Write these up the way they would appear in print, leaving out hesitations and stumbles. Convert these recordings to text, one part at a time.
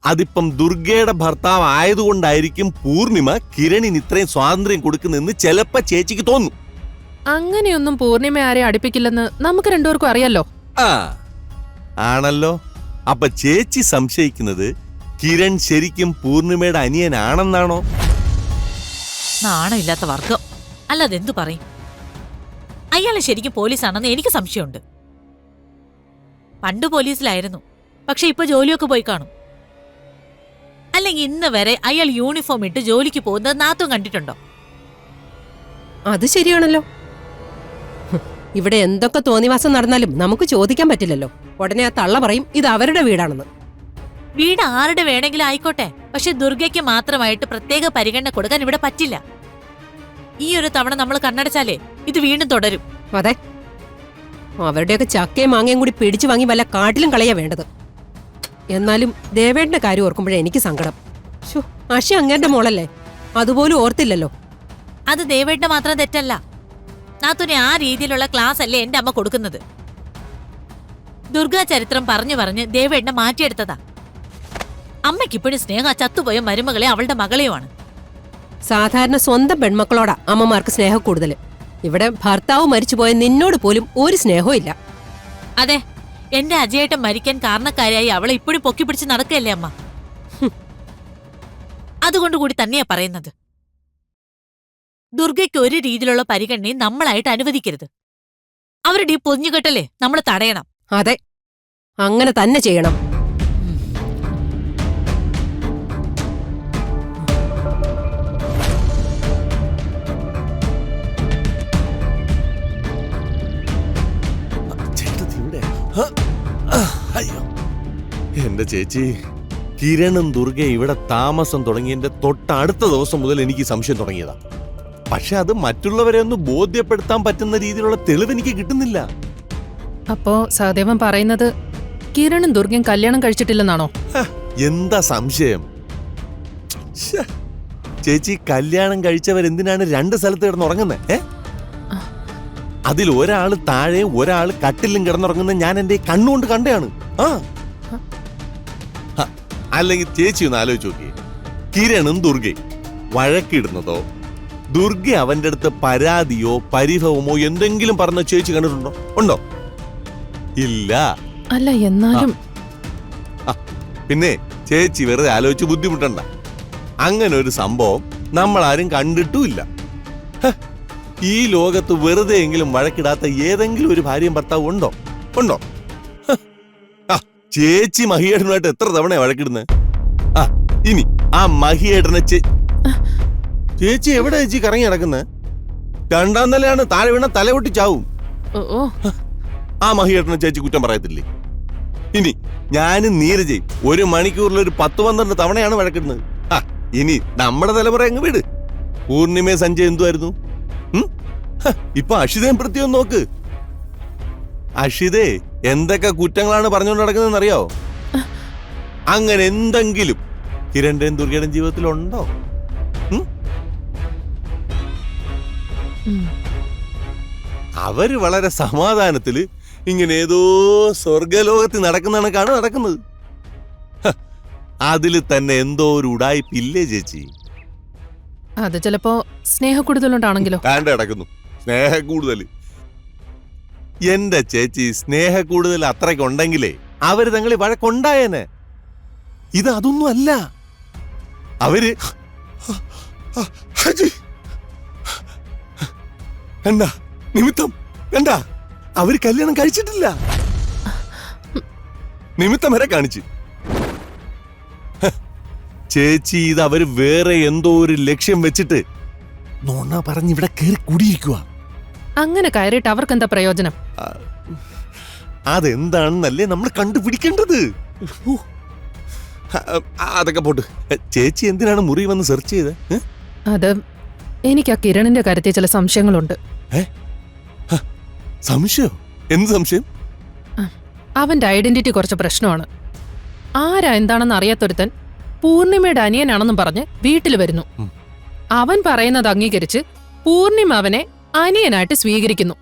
അതിപ്പം ദുർഗയുടെ ഭർത്താവ് ആയതുകൊണ്ടായിരിക്കും പൂർണിമ കിരണിന് ഇത്രയും സ്വാതന്ത്ര്യം കൊടുക്കുന്നെന്ന് ചിലപ്പോ ചേച്ചിക്ക് തോന്നും. അങ്ങനെയൊന്നും പൂർണിമ ആരെ അടുപ്പിക്കില്ലെന്ന് നമുക്ക് രണ്ടുപേർക്കും അറിയാലോ. ആ ആണല്ലോ. അപ്പൊ ചേച്ചി സംശയിക്കുന്നത് കിരൺ ശരിക്കും പൂർണിമയുടെ അനിയനാണെന്നാണോ? നാണമില്ലാത്ത വർഗം. അല്ലാതെ എന്തു പറയും? അയാള് ശരിക്കും പോലീസാണെന്ന് എനിക്ക് സംശയമുണ്ട്. പണ്ട് പോലീസിലായിരുന്നു, പക്ഷെ ഇപ്പൊ ജോലിയൊക്കെ പോയി കാണും. അല്ലെങ്കിൽ ഇന്ന് വരെ അയാൾ യൂണിഫോം ഇട്ട് ജോലിക്ക് പോകുന്നത് നാത്തും കണ്ടിട്ടുണ്ടോ? അത് ശരിയാണല്ലോ. ഇവിടെ എന്തൊക്കെ തോന്നിവാസം നടന്നാലും നമുക്ക് ചോദിക്കാൻ പറ്റില്ലല്ലോ. ഉടനെ ആ തള്ള പറയും ഇത് അവരുടെ വീടാണെന്ന്. വീട് ആരുടെ വേണമെങ്കിലും ആയിക്കോട്ടെ, പക്ഷെ ദുർഗയ്ക്ക് മാത്രമായിട്ട് പ്രത്യേക പരിഗണന കൊടുക്കാൻ ഇവിടെ പറ്റില്ല. ഈ ഒരു തവണ നമ്മൾ കണ്ണടച്ചാലേ ഇത് വീണ്ടും തുടരും. അതെ, അവരുടെയൊക്കെ ചക്കയും മാങ്ങയും കൂടി പിടിച്ചു വാങ്ങി വല്ല കാട്ടിലും കളയാ വേണ്ടത്. എന്നാലും ദേവേട്ടന്റെ കാര്യം ഓർക്കുമ്പോഴേ എനിക്ക് സങ്കടം. അശി അങ്ങേരുടെ മോളല്ലേ, അതുപോലും ഓർത്തില്ലല്ലോ. അത് ദേവേട്ട മാത്രം തെറ്റല്ല. നാത്തുനെ ആ രീതിയിലുള്ള ക്ലാസ് അല്ലേ എന്റെ അമ്മ കൊടുക്കുന്നത്. ദുർഗാ ചരിത്രം പറഞ്ഞു പറഞ്ഞ് ദേവേട്ടനെ മാറ്റിയെടുത്തതാ. അമ്മയ്ക്കിപ്പോഴും സ്നേഹ ചത്തുപോയ മരുമകളെ അവളുടെ മകളെയുമാണ്. സാധാരണ സ്വന്തം പെൺമക്കളോടാ അമ്മമാർക്ക് സ്നേഹം കൂടുതൽ. ഇവിടെ ഭർത്താവ് മരിച്ചുപോയ നിന്നോട് പോലും ഒരു സ്നേഹവും ഇല്ല. അതെ, എന്റെ അജയേട്ടൻ മരിക്കാൻ കാരണക്കാരിയായി അവളെ ഇപ്പോഴും പൊക്കി പിടിച്ച് നടക്കുകയല്ലേ അമ്മ. അതുകൊണ്ട് കൂടി തന്നെയാ പറയുന്നത്, ദുർഗയ്ക്ക് ഒരു രീതിയിലുള്ള പരിഗണനയും നമ്മളായിട്ട് അനുവദിക്കരുത്. അവരുടെ ഈ പൊഞ്ഞുകെട്ടല്ലേ നമ്മൾ തടയണം. അതെ, അങ്ങനെ തന്നെ ചെയ്യണം. എന്റെ ചേച്ചി, കിരണും ദുർഗ ഇവിടെ താമസം തുടങ്ങിയതിന്റെ തൊട്ടടുത്ത ദിവസം മുതൽ എനിക്ക് സംശയം തുടങ്ങിയതാ. പക്ഷെ അത് മറ്റുള്ളവരെ ഒന്ന് ബോധ്യപ്പെടുത്താൻ പറ്റുന്ന രീതിയിലുള്ള തെളിവ് എനിക്ക് കിട്ടുന്നില്ല. അപ്പോ സഹദേവൻ പറയുന്നത് കിരണും ദുർഗയും കല്യാണം കഴിച്ചിട്ടില്ലെന്നാണോ? എന്താ സംശയം? ചേച്ചി, കല്യാണം കഴിച്ചവരെന്തിനാണ് രണ്ട് സ്ഥലത്ത് കിടന്നുറങ്ങുന്നത്? അതിൽ ഒരാള് താഴെ ഒരാള് കട്ടിലും കിടന്നുറങ്ങുന്നത് ഞാൻ എന്റെ കണ്ണുകൊണ്ട് കണ്ടാണ്. അല്ലെങ്കിൽ ചേച്ചി ഒന്ന് ആലോചിച്ച് നോക്കി, കിരണും ദുർഗയും വഴക്കിടുന്നതോ ദുർഗ അവന്റെ അടുത്ത് പരാതിയോ പരിഭവമോ എന്തെങ്കിലും പറഞ്ഞ ചേച്ചി കണ്ടിട്ടുണ്ടോ? ഉണ്ടോ? ഇല്ല. അല്ല, എന്നാലും പിന്നെ ചേച്ചി വെറുതെ ആലോചിച്ച് ബുദ്ധിമുട്ടണ്ട. അങ്ങനെ ഒരു സംഭവം നമ്മളാരും കണ്ടിട്ടുമില്ല. ഈ ലോകത്ത് വെറുതെ എങ്കിലും വഴക്കിടാത്ത ഏതെങ്കിലും ഒരു ഭാര്യയും ഭർത്താവും ഉണ്ടോ? ഉണ്ടോ? ചേച്ചി മഹിയേട്ടനുമായിട്ട് എത്ര തവണ വഴക്കിടുന്നത്? ഇനി ആ മഹിയേട്ടനെ ചേച്ചി എവിടെ ചേച്ചി കറങ്ങി നടക്കുന്നത്? രണ്ടാം നിലയാണ്, താഴെ വീണ തല പൊട്ടി ചാവും. ആ മഹിയേട്ടനെ ചേച്ചി കുറ്റം പറയത്തില്ലേ? ഇനി ഞാനും നീരജയും 1 മണിക്കൂറിൽ ഒരു 10-12 തവണയാണ് വഴക്കിടുന്നത്. ഇനി നമ്മുടെ തലമുറ അങ്ങ് വിട്. പൂർണിമ സഞ്ജയ് എന്തുമായിരുന്നു? ഇപ്പൊ അക്ഷിതയും പ്രത്യേകം നോക്ക്. അക്ഷിതേ എന്തൊക്കെ കുറ്റങ്ങളാണ് പറഞ്ഞുകൊണ്ട് നടക്കുന്നതെന്ന് അറിയാവോ? അങ്ങനെ എന്തെങ്കിലും കിരണിന്റെയും ദുർഗയുടെയും ജീവിതത്തിലുണ്ടോ? അവര് വളരെ സമാധാനത്തില് ഇങ്ങനെ ഏതോ സ്വർഗലോകത്തിൽ നടക്കുന്ന കണക്കാണ് നടക്കുന്നത്. അതില് തന്നെ എന്തോ ഒരു ഉടായിപ്പില്ലേ ചേച്ചി? അത് ചിലപ്പോ സ്നേഹക്കൂടുതലുണ്ടാണെങ്കിലോ? കിടക്കുന്നു സ്നേഹക്കൂടുതല്. എന്റെ ചേച്ചി, സ്നേഹക്കൂടുതൽ അത്രയ്ക്കുണ്ടെങ്കിലേ അവര് തങ്ങളി വഴക്കുണ്ടായേനെ. ഇത് അതൊന്നും അല്ല. അവര് എന്താ നിമിത്തം എന്താ? അവര് കല്യാണം കഴിച്ചിട്ടില്ല. നിമിത്തം വരെ കാണിച്ച്. ചേച്ചി, ഇത് അവര് വേറെ എന്തോ ഒരു ലക്ഷ്യം വെച്ചിട്ട് നോണ പറഞ്ഞ് ഇവിടെ കയറി കൂടിയിരിക്കുക. അങ്ങനെ കയറിയിട്ട് അവർക്ക് എന്താ പ്രയോജനം? അതെന്താണെന്നല്ലേ നമ്മൾ കണ്ടുപിടിക്കേണ്ടത്. അതൊക്കെ പോട്ട്. ചേച്ചി എന്തിനാണ് മുറി വന്ന് സെർച്ച് ചെയ്തത്? അത് എനിക്ക് ആ കിരണിന്റെ കാര്യത്തിൽ ചില സംശയങ്ങളുണ്ട്. സംശയോ? എന്ത് സംശയം? അവന്റെ ഐഡന്റിറ്റി കുറച്ച് പ്രശ്നമാണ്. ആരാ എന്താണെന്ന് അറിയാത്തൊരുത്തൻ പൂർണിമയുടെ അനിയനാണെന്നും പറഞ്ഞ് വീട്ടിൽ വരുന്നു. അവൻ പറയുന്നത് അംഗീകരിച്ച് പൂർണിമ അവനെ അനിയനായിട്ട് സ്വീകരിക്കുന്നു.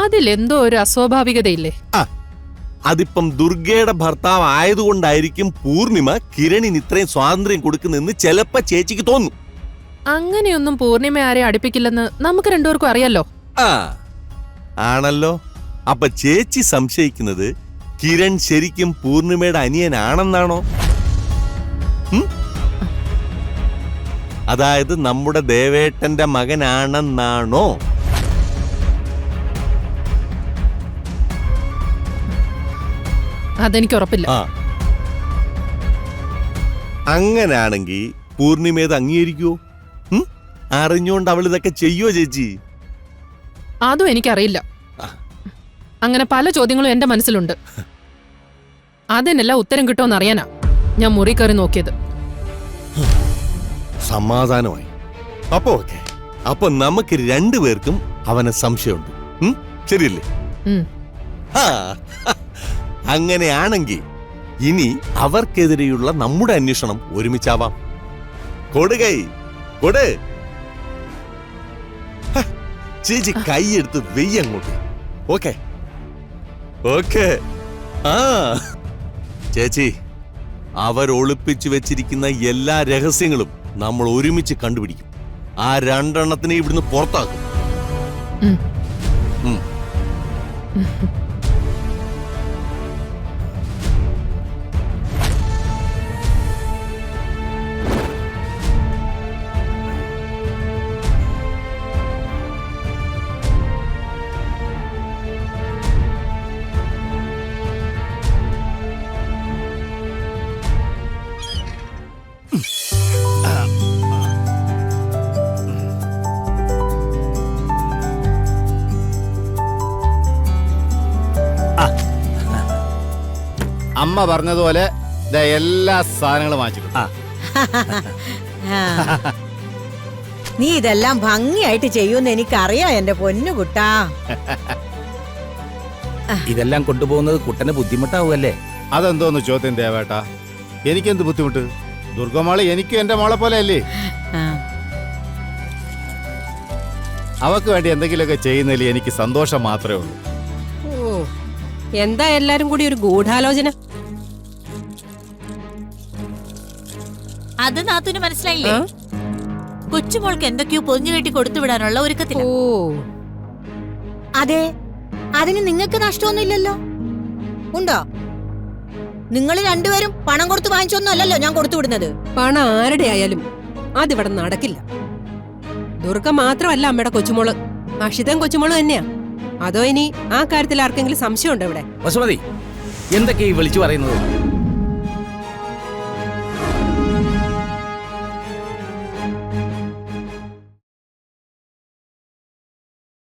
അതിലെന്തോ ഒരു അസ്വാഭാവികതയില്ലേ? അതിപ്പം ദുർഗയുടെ ഭർത്താവ് ആയതുകൊണ്ടായിരിക്കും പൂർണിമ കിരണിന് ഇത്രയും സ്വാതന്ത്ര്യം കൊടുക്കുന്നെന്ന് ചിലപ്പോ ചേച്ചിക്ക് തോന്നും. അങ്ങനെയൊന്നും പൂർണിമ ആരെ അടുപ്പിക്കില്ലെന്ന് നമുക്ക് രണ്ടുപേർക്കും അറിയാലോ. ആ ആണല്ലോ. അപ്പൊ ചേച്ചി സംശയിക്കുന്നത് കിരൺ ശരിക്കും പൂർണിമയുടെ അനിയനാണെന്നാണോ? ഉം? അതായത് നമ്മുടെ ദേവേട്ടന്റെ മകനാണെന്നാണോ? അതെനിക്ക് ഉറപ്പില്ല. ആ അങ്ങനാണെങ്കി പൂർണിമ ഇത് അംഗീകരിക്കുവോ? അറിഞ്ഞുകൊണ്ട് അവൾ ഇതൊക്കെ ചെയ്യുവോ ചേച്ചി? അതും എനിക്കറിയില്ല. അങ്ങനെ പല ചോദ്യങ്ങളും എന്റെ മനസ്സിലുണ്ട്. അതിനെല്ലാം ഉത്തരം കിട്ടുമെന്ന് അറിയാനാ ഞാൻ മുറി കയറി നോക്കിയത്. സമാധാനമായി. അപ്പൊ ഓക്കെ. അപ്പൊ നമുക്ക് രണ്ടുപേർക്കും അവനെ സംശയമുണ്ട്. ശരിയല്ലേ? ഉം. ആ, അങ്ങനെയാണെങ്കിൽ ഇനി അവർക്കെതിരെയുള്ള നമ്മുടെ അന്വേഷണം ഒരുമിച്ചാവാം. കൊടുകൈ കൊട്. ഹ, ചേച്ചി കൈയെടുത്ത് വെയ്യങ്ങോട്ട്. Okay okay. ആ ചേച്ചി, അവരൊളിപ്പിച്ചു വെച്ചിരിക്കുന്ന എല്ലാ രഹസ്യങ്ങളും നമ്മൾ ഒരുമിച്ച് കണ്ടുപിടിക്കും. ആ രണ്ടെണ്ണത്തിനെ ഇവിടുന്ന് പുറത്താക്കും. ഉം. ഉം. അമ്മ പറഞ്ഞതുപോലെ ദേ എല്ലാ സാധനങ്ങളും വാങ്ങിച്ചിട്ടുണ്ട്. നീ ഇതെല്ലാം ഭംഗിയായിട്ട് ചെയ്യുമെന്ന് എനിക്കറിയാം എന്റെ പൊന്നു കുട്ടാ. ഇതെല്ലാം കൊണ്ടുപോകുന്നത് കുട്ടന് ബുദ്ധിമുട്ടാവുമല്ലേ? അതെന്തോന്ന് ചോദ്യം ദേവേട്ടാ? എനിക്കെന്ത് ബുദ്ധിമുട്ട്? ദുർഗമാള് എനിക്കും എന്റെ മോളെ പോലെ അല്ലേ? ആ, അവക്ക് വേണ്ടി എന്തെങ്കിലുമൊക്കെ ചെയ്യുന്നതിൽ എനിക്ക് സന്തോഷം മാത്രമേ ഉള്ളൂ. ഓ, എന്താ എല്ലാരും കൂടി ഒരു ഗൂഢാലോചന? അത് നാത്തൂന് മനസ്സിലായില്ലേ? ആ? കൊച്ചുമോൾക്ക് എന്തൊക്കെയോ പൊതിഞ്ഞു കെട്ടി കൊടുത്തു വിടാനുള്ള ഒരുക്കത്തില. ഓ, അതെ, അതിന് നിങ്ങൾക്ക് നഷ്ടമൊന്നുമില്ലല്ലോ. ഉണ്ടോ? നിങ്ങൾ രണ്ടുപേരും പണം കൊടുത്ത് വാങ്ങിച്ചൊന്നും അല്ലല്ലോ ഞാൻ കൊടുത്തു വിടുന്നത്. പണം ആരുടെ ആയാലും അതിവിടെ നടക്കില്ല. ദുർഗ മാത്രമല്ല അമ്മയുടെ കൊച്ചുമോള്, അക്ഷിതൻ കൊച്ചുമോള് തന്നെയാ. അതോ ഇനി ആ കാര്യത്തിൽ ആർക്കെങ്കിലും സംശയമുണ്ടോ ഇവിടെ? വസുമതി, എന്തൊക്കെയാ ഈ വിളിച്ചു പറയുന്നത്?